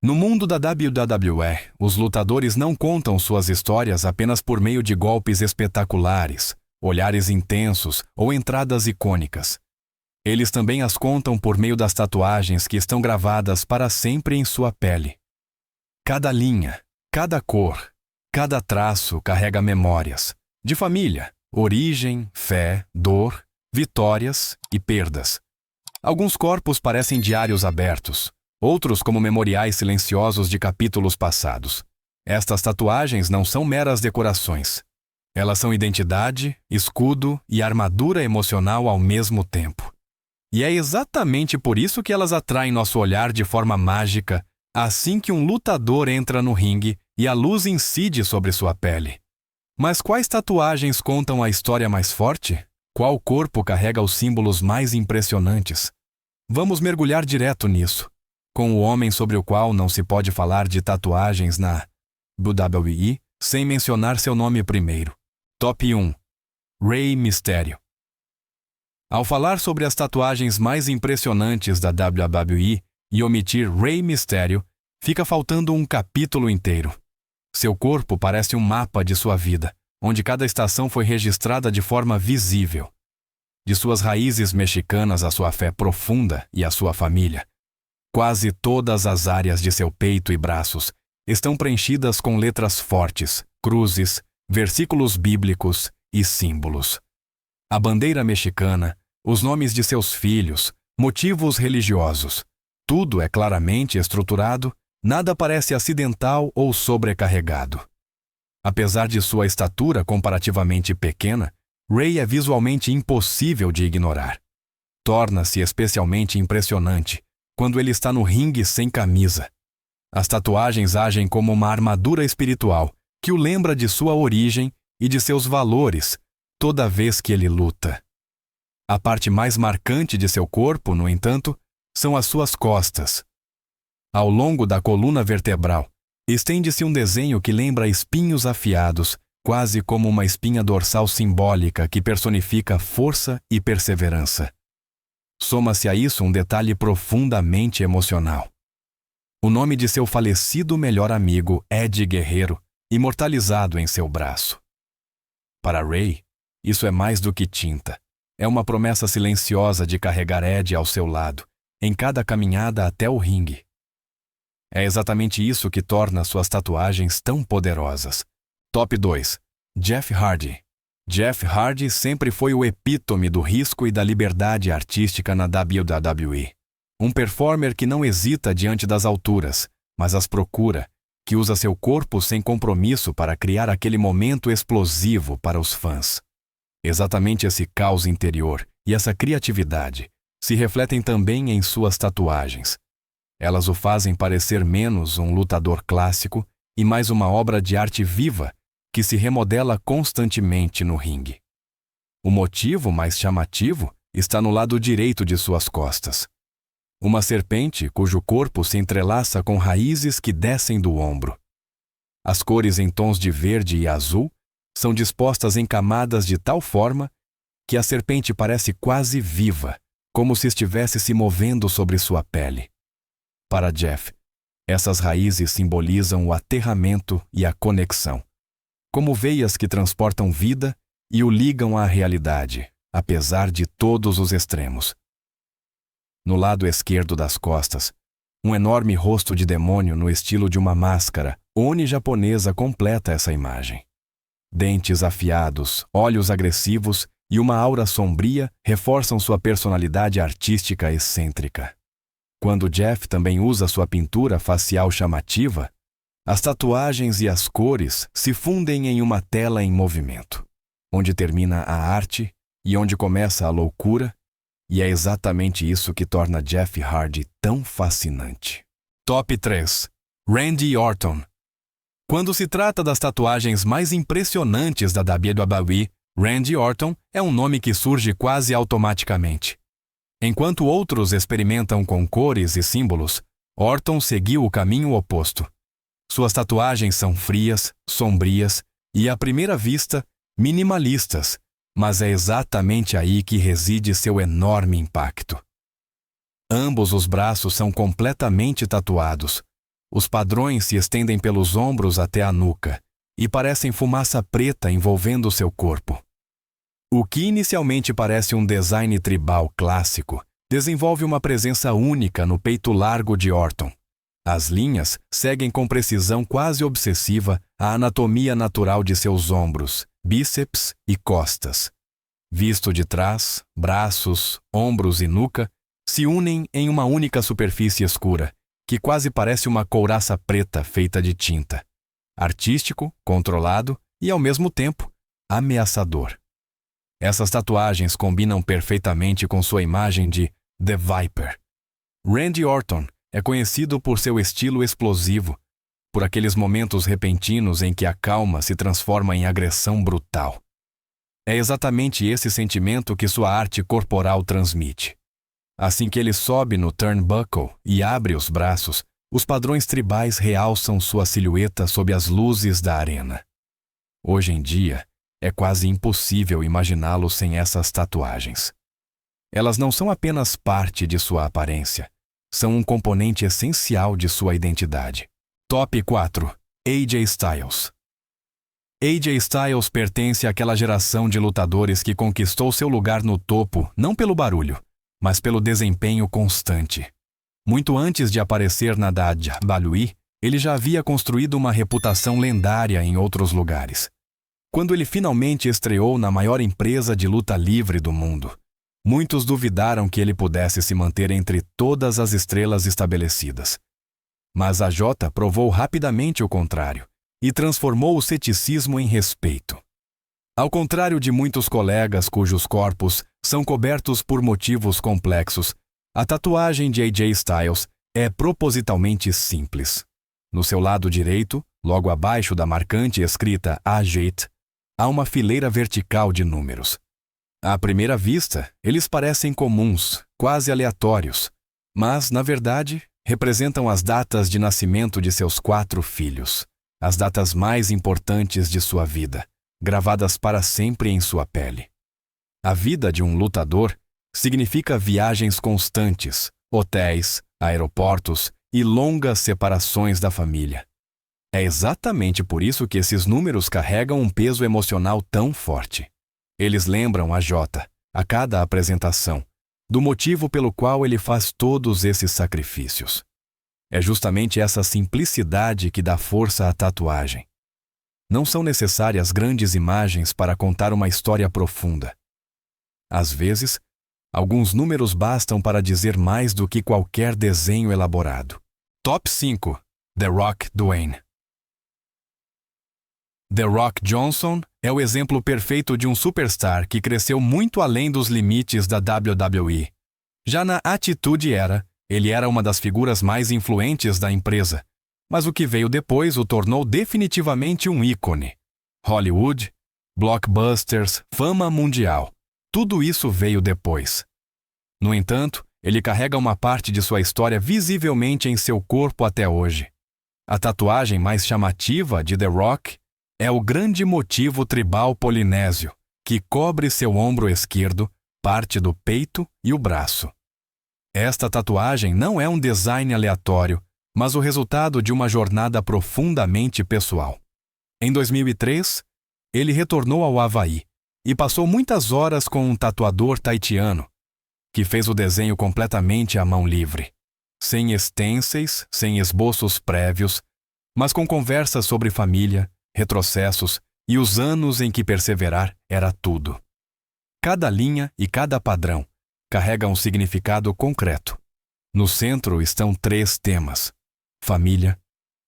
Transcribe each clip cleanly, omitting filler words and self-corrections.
No mundo da WWE, os lutadores não contam suas histórias apenas por meio de golpes espetaculares, olhares intensos ou entradas icônicas. Eles também as contam por meio das tatuagens que estão gravadas para sempre em sua pele. Cada linha, cada cor, cada traço carrega memórias de família, origem, fé, dor, vitórias e perdas. Alguns corpos parecem diários abertos, outros como memoriais silenciosos de capítulos passados. Estas tatuagens não são meras decorações. Elas são identidade, escudo e armadura emocional ao mesmo tempo. E é exatamente por isso que elas atraem nosso olhar de forma mágica assim que um lutador entra no ringue e a luz incide sobre sua pele. Mas quais tatuagens contam a história mais forte? Qual corpo carrega os símbolos mais impressionantes? Vamos mergulhar direto nisso, com o homem sobre o qual não se pode falar de tatuagens na WWE sem mencionar seu nome primeiro. Top 1. Rey Mysterio. Ao falar sobre as tatuagens mais impressionantes da WWE e omitir Rey Mysterio, fica faltando um capítulo inteiro. Seu corpo parece um mapa de sua vida, onde cada estação foi registrada de forma visível. De suas raízes mexicanas à sua fé profunda e à sua família. Quase todas as áreas de seu peito e braços estão preenchidas com letras fortes, cruzes, versículos bíblicos e símbolos. A bandeira mexicana, os nomes de seus filhos, motivos religiosos. Tudo é claramente estruturado, nada parece acidental ou sobrecarregado. Apesar de sua estatura comparativamente pequena, Rey é visualmente impossível de ignorar. Torna-se especialmente impressionante quando ele está no ringue sem camisa. As tatuagens agem como uma armadura espiritual que o lembra de sua origem e de seus valores toda vez que ele luta. A parte mais marcante de seu corpo, no entanto, são as suas costas. Ao longo da coluna vertebral, estende-se um desenho que lembra espinhos afiados, quase como uma espinha dorsal simbólica que personifica força e perseverança. Soma-se a isso um detalhe profundamente emocional. O nome de seu falecido melhor amigo, Ed Guerreiro, imortalizado em seu braço. Para Rey, isso é mais do que tinta. É uma promessa silenciosa de carregar Ed ao seu lado, em cada caminhada até o ringue. É exatamente isso que torna suas tatuagens tão poderosas. Top 2. Jeff Hardy. Jeff Hardy sempre foi o epítome do risco e da liberdade artística na WWE. Um performer que não hesita diante das alturas, mas as procura, que usa seu corpo sem compromisso para criar aquele momento explosivo para os fãs. Exatamente esse caos interior e essa criatividade se refletem também em suas tatuagens. Elas o fazem parecer menos um lutador clássico e mais uma obra de arte viva que se remodela constantemente no ringue. O motivo mais chamativo está no lado direito de suas costas. Uma serpente cujo corpo se entrelaça com raízes que descem do ombro. As cores em tons de verde e azul são dispostas em camadas de tal forma que a serpente parece quase viva, como se estivesse se movendo sobre sua pele. Para Jeff, essas raízes simbolizam o aterramento e a conexão, como veias que transportam vida e o ligam à realidade, apesar de todos os extremos. No lado esquerdo das costas, um enorme rosto de demônio no estilo de uma máscara Oni japonesa completa essa imagem. Dentes afiados, olhos agressivos e uma aura sombria reforçam sua personalidade artística excêntrica. Quando Jeff também usa sua pintura facial chamativa, as tatuagens e as cores se fundem em uma tela em movimento, onde termina a arte e onde começa a loucura, e é exatamente isso que torna Jeff Hardy tão fascinante. Top 3. Randy Orton. Quando se trata das tatuagens mais impressionantes da WWE, Randy Orton é um nome que surge quase automaticamente. Enquanto outros experimentam com cores e símbolos, Orton seguiu o caminho oposto. Suas tatuagens são frias, sombrias e, à primeira vista, minimalistas, mas é exatamente aí que reside seu enorme impacto. Ambos os braços são completamente tatuados, Os padrões se estendem pelos ombros até a nuca e parecem fumaça preta envolvendo seu corpo. O que inicialmente parece um design tribal clássico desenvolve uma presença única no peito largo de Orton. As linhas seguem com precisão quase obsessiva a anatomia natural de seus ombros, bíceps e costas. Visto de trás, braços, ombros e nuca se unem em uma única superfície escura, que quase parece uma couraça preta feita de tinta. Artístico, controlado e, ao mesmo tempo, ameaçador. Essas tatuagens combinam perfeitamente com sua imagem de The Viper. Randy Orton é conhecido por seu estilo explosivo, por aqueles momentos repentinos em que a calma se transforma em agressão brutal. É exatamente esse sentimento que sua arte corporal transmite. Assim que ele sobe no turnbuckle e abre os braços, os padrões tribais realçam sua silhueta sob as luzes da arena. Hoje em dia, é quase impossível imaginá-lo sem essas tatuagens. Elas não são apenas parte de sua aparência, são um componente essencial de sua identidade. Top 4. AJ Styles. AJ Styles pertence àquela geração de lutadores que conquistou seu lugar no topo não pelo barulho, mas pelo desempenho constante. Muito antes de aparecer na WWE, ele já havia construído uma reputação lendária em outros lugares. Quando ele finalmente estreou na maior empresa de luta livre do mundo, muitos duvidaram que ele pudesse se manter entre todas as estrelas estabelecidas. Mas a Jota provou rapidamente o contrário e transformou o ceticismo em respeito. Ao contrário de muitos colegas cujos corpos são cobertos por motivos complexos, a tatuagem de AJ Styles é propositalmente simples. No seu lado direito, logo abaixo da marcante escrita AJ, há uma fileira vertical de números. À primeira vista, eles parecem comuns, quase aleatórios, mas, na verdade, representam as datas de nascimento de seus 4 filhos, as datas mais importantes de sua vida, gravadas para sempre em sua pele. A vida de um lutador significa viagens constantes, hotéis, aeroportos e longas separações da família. É exatamente por isso que esses números carregam um peso emocional tão forte. Eles lembram a Jota, a cada apresentação, do motivo pelo qual ele faz todos esses sacrifícios. É justamente essa simplicidade que dá força à tatuagem. Não são necessárias grandes imagens para contar uma história profunda. Às vezes, alguns números bastam para dizer mais do que qualquer desenho elaborado. Top 5. The Rock Dwayne. The Rock Johnson é o exemplo perfeito de um superstar que cresceu muito além dos limites da WWE. Já na Attitude Era, ele era uma das figuras mais influentes da empresa, mas o que veio depois o tornou definitivamente um ícone. Hollywood, blockbusters, fama mundial. Tudo isso veio depois. No entanto, ele carrega uma parte de sua história visivelmente em seu corpo até hoje. A tatuagem mais chamativa de The Rock é o grande motivo tribal polinésio, que cobre seu ombro esquerdo, parte do peito e o braço. Esta tatuagem não é um design aleatório, mas o resultado de uma jornada profundamente pessoal. Em 2003, ele retornou ao Havaí e passou muitas horas com um tatuador taitiano, que fez o desenho completamente à mão livre, sem stencils, sem esboços prévios, mas com conversas sobre família, retrocessos e os anos em que perseverar era tudo. Cada linha e cada padrão carrega um significado concreto. No centro estão 3 temas: família,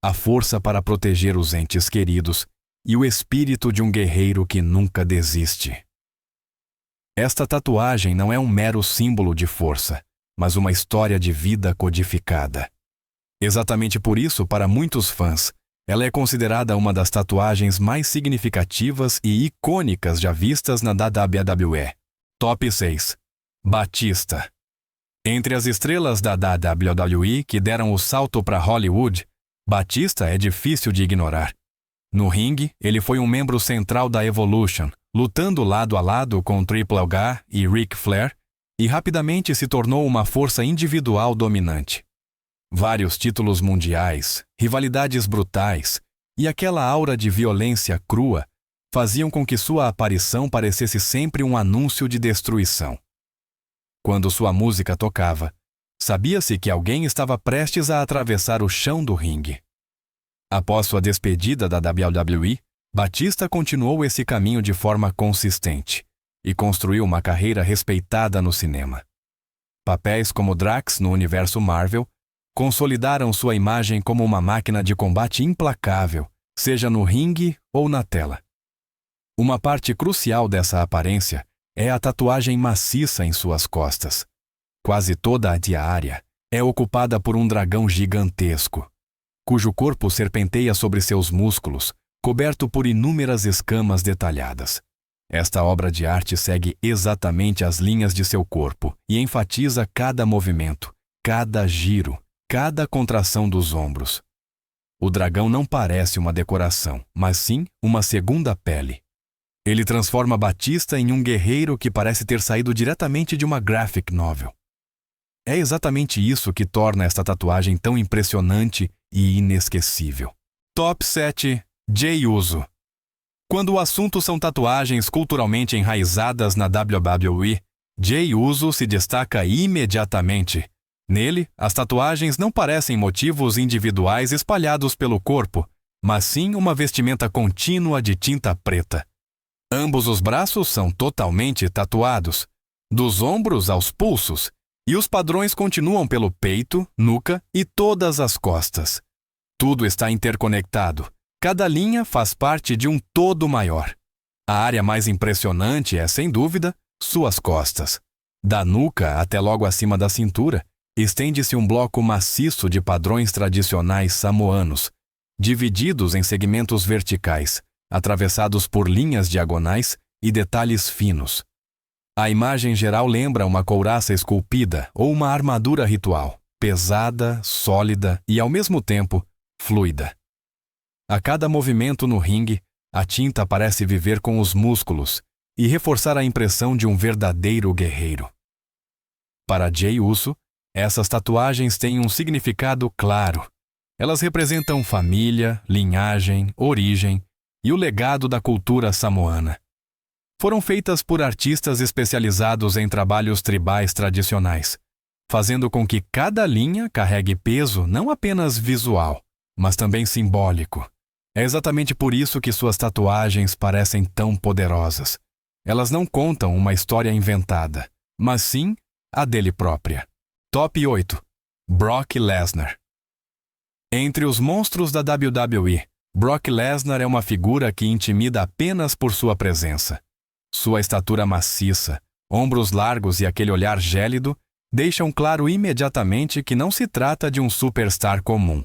a força para proteger os entes queridos e o espírito de um guerreiro que nunca desiste. Esta tatuagem não é um mero símbolo de força, mas uma história de vida codificada. Exatamente por isso, para muitos fãs, ela é considerada uma das tatuagens mais significativas e icônicas já vistas na WWE. Top 6. Batista. Entre as estrelas da WWE que deram o salto para Hollywood, Batista é difícil de ignorar. No ringue, ele foi um membro central da Evolution, lutando lado a lado com Triple H e Ric Flair, e rapidamente se tornou uma força individual dominante. Vários títulos mundiais, rivalidades brutais e aquela aura de violência crua faziam com que sua aparição parecesse sempre um anúncio de destruição. Quando sua música tocava, sabia-se que alguém estava prestes a atravessar o chão do ringue. Após sua despedida da WWE, Batista continuou esse caminho de forma consistente e construiu uma carreira respeitada no cinema. Papéis como Drax no universo Marvel consolidaram sua imagem como uma máquina de combate implacável, seja no ringue ou na tela. Uma parte crucial dessa aparência é a tatuagem maciça em suas costas. Quase toda a diária é ocupada por um dragão gigantesco, cujo corpo serpenteia sobre seus músculos, coberto por inúmeras escamas detalhadas. Esta obra de arte segue exatamente as linhas de seu corpo e enfatiza cada movimento, cada giro, cada contração dos ombros. O dragão não parece uma decoração, mas sim uma segunda pele. Ele transforma Batista em um guerreiro que parece ter saído diretamente de uma graphic novel. É exatamente isso que torna esta tatuagem tão impressionante e inesquecível. Top 7. Jey Uso. Quando o assunto são tatuagens culturalmente enraizadas na WWE, Jey Uso se destaca imediatamente. Nele, as tatuagens não parecem motivos individuais espalhados pelo corpo, mas sim uma vestimenta contínua de tinta preta. Ambos os braços são totalmente tatuados, dos ombros aos pulsos, e os padrões continuam pelo peito, nuca e todas as costas. Tudo está interconectado. Cada linha faz parte de um todo maior. A área mais impressionante é, sem dúvida, suas costas. Da nuca até logo acima da cintura, estende-se um bloco maciço de padrões tradicionais samoanos, divididos em segmentos verticais, atravessados por linhas diagonais e detalhes finos. A imagem geral lembra uma couraça esculpida ou uma armadura ritual, pesada, sólida e, ao mesmo tempo, fluida. A cada movimento no ringue, a tinta parece viver com os músculos e reforçar a impressão de um verdadeiro guerreiro. Para Jey Uso, essas tatuagens têm um significado claro. Elas representam família, linhagem, origem e o legado da cultura samoana. Foram feitas por artistas especializados em trabalhos tribais tradicionais, fazendo com que cada linha carregue peso não apenas visual, mas também simbólico. É exatamente por isso que suas tatuagens parecem tão poderosas. Elas não contam uma história inventada, mas sim a dele própria. Top 8. Brock Lesnar. Entre os monstros da WWE, Brock Lesnar é uma figura que intimida apenas por sua presença. Sua estatura maciça, ombros largos e aquele olhar gélido deixam claro imediatamente que não se trata de um superstar comum.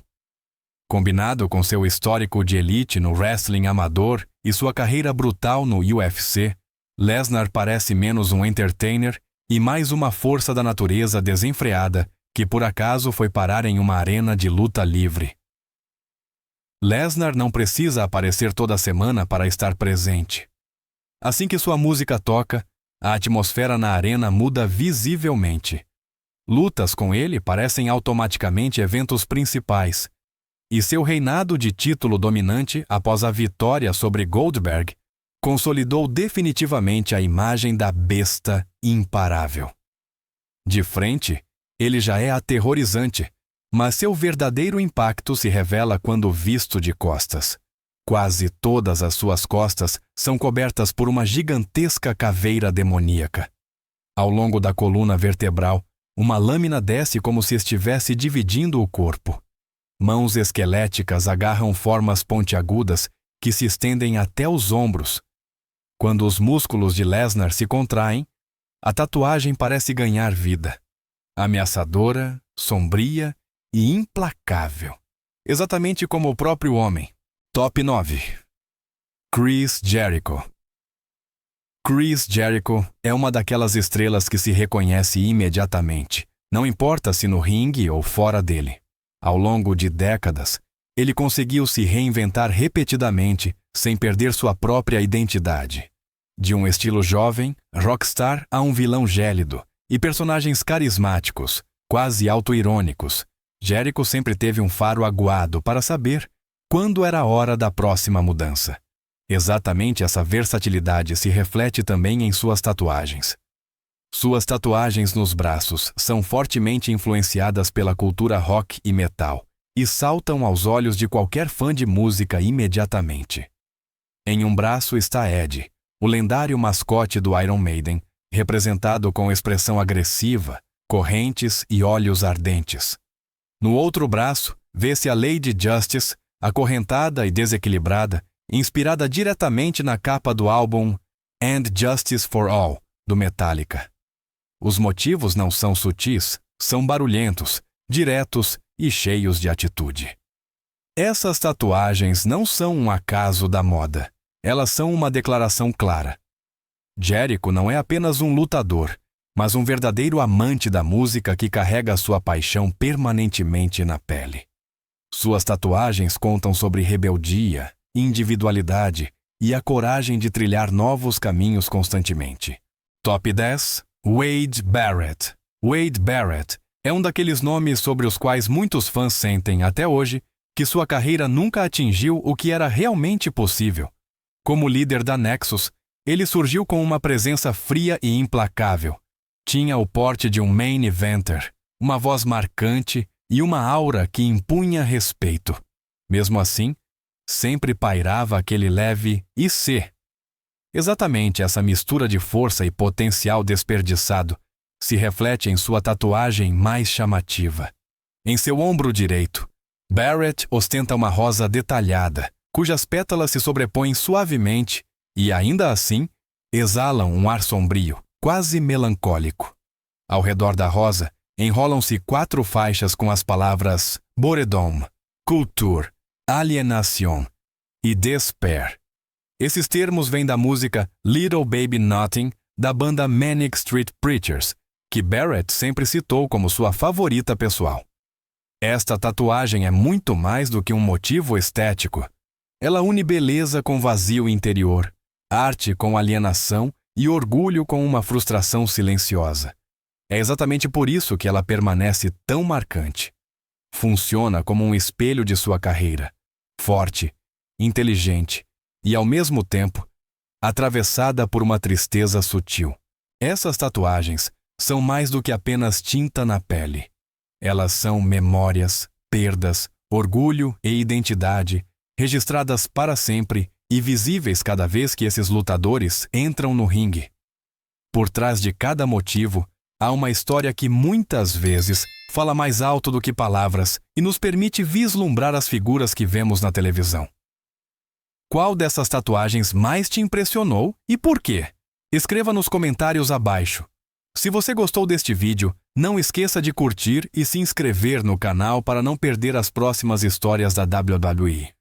Combinado com seu histórico de elite no wrestling amador e sua carreira brutal no UFC, Lesnar parece menos um entertainer e mais uma força da natureza desenfreada que por acaso foi parar em uma arena de luta livre. Lesnar não precisa aparecer toda semana para estar presente. Assim que sua música toca, a atmosfera na arena muda visivelmente. Lutas com ele parecem automaticamente eventos principais, e seu reinado de título dominante após a vitória sobre Goldberg consolidou definitivamente a imagem da besta imparável. De frente, ele já é aterrorizante, mas seu verdadeiro impacto se revela quando visto de costas. Quase todas as suas costas são cobertas por uma gigantesca caveira demoníaca. Ao longo da coluna vertebral, uma lâmina desce como se estivesse dividindo o corpo. Mãos esqueléticas agarram formas pontiagudas que se estendem até os ombros. Quando os músculos de Lesnar se contraem, a tatuagem parece ganhar vida. Ameaçadora, sombria e implacável. Exatamente como o próprio homem. Top 9. Chris Jericho. Chris Jericho é uma daquelas estrelas que se reconhece imediatamente, não importa se no ringue ou fora dele. Ao longo de décadas, ele conseguiu se reinventar repetidamente sem perder sua própria identidade. De um estilo jovem, rockstar, a um vilão gélido, e personagens carismáticos, quase autoirônicos, Jericho sempre teve um faro aguado para saber quando era a hora da próxima mudança. Exatamente essa versatilidade se reflete também em suas tatuagens. Suas tatuagens nos braços são fortemente influenciadas pela cultura rock e metal e saltam aos olhos de qualquer fã de música imediatamente. Em um braço está Ed, o lendário mascote do Iron Maiden, representado com expressão agressiva, correntes e olhos ardentes. No outro braço, vê-se a Lady Justice, acorrentada e desequilibrada, inspirada diretamente na capa do álbum And Justice for All, do Metallica. Os motivos não são sutis, são barulhentos, diretos e cheios de atitude. Essas tatuagens não são um acaso da moda, elas são uma declaração clara. Jericho não é apenas um lutador, mas um verdadeiro amante da música que carrega sua paixão permanentemente na pele. Suas tatuagens contam sobre rebeldia, individualidade e a coragem de trilhar novos caminhos constantemente. Top 10. Wade Barrett. Wade Barrett é um daqueles nomes sobre os quais muitos fãs sentem, até hoje, que sua carreira nunca atingiu o que era realmente possível. Como líder da Nexus, ele surgiu com uma presença fria e implacável. Tinha o porte de um main eventer, uma voz marcante e uma aura que impunha respeito. Mesmo assim, sempre pairava aquele leve IC. Exatamente essa mistura de força e potencial desperdiçado se reflete em sua tatuagem mais chamativa. Em seu ombro direito, Barrett ostenta uma rosa detalhada, cujas pétalas se sobrepõem suavemente e, ainda assim, exalam um ar sombrio, quase melancólico. Ao redor da rosa, enrolam-se 4 faixas com as palavras Boredom, Culture, Alienation e Despair. Esses termos vêm da música Little Baby Nothing, da banda Manic Street Preachers, que Barrett sempre citou como sua favorita pessoal. Esta tatuagem é muito mais do que um motivo estético. Ela une beleza com vazio interior, arte com alienação e orgulho com uma frustração silenciosa. É exatamente por isso que ela permanece tão marcante. Funciona como um espelho de sua carreira, forte, inteligente e, ao mesmo tempo, atravessada por uma tristeza sutil. Essas tatuagens são mais do que apenas tinta na pele. Elas são memórias, perdas, orgulho e identidade, registradas para sempre e visíveis cada vez que esses lutadores entram no ringue. Por trás de cada motivo, há uma história que muitas vezes fala mais alto do que palavras e nos permite vislumbrar as figuras que vemos na televisão. Qual dessas tatuagens mais te impressionou e por quê? Escreva nos comentários abaixo. Se você gostou deste vídeo, não esqueça de curtir e se inscrever no canal para não perder as próximas histórias da WWE.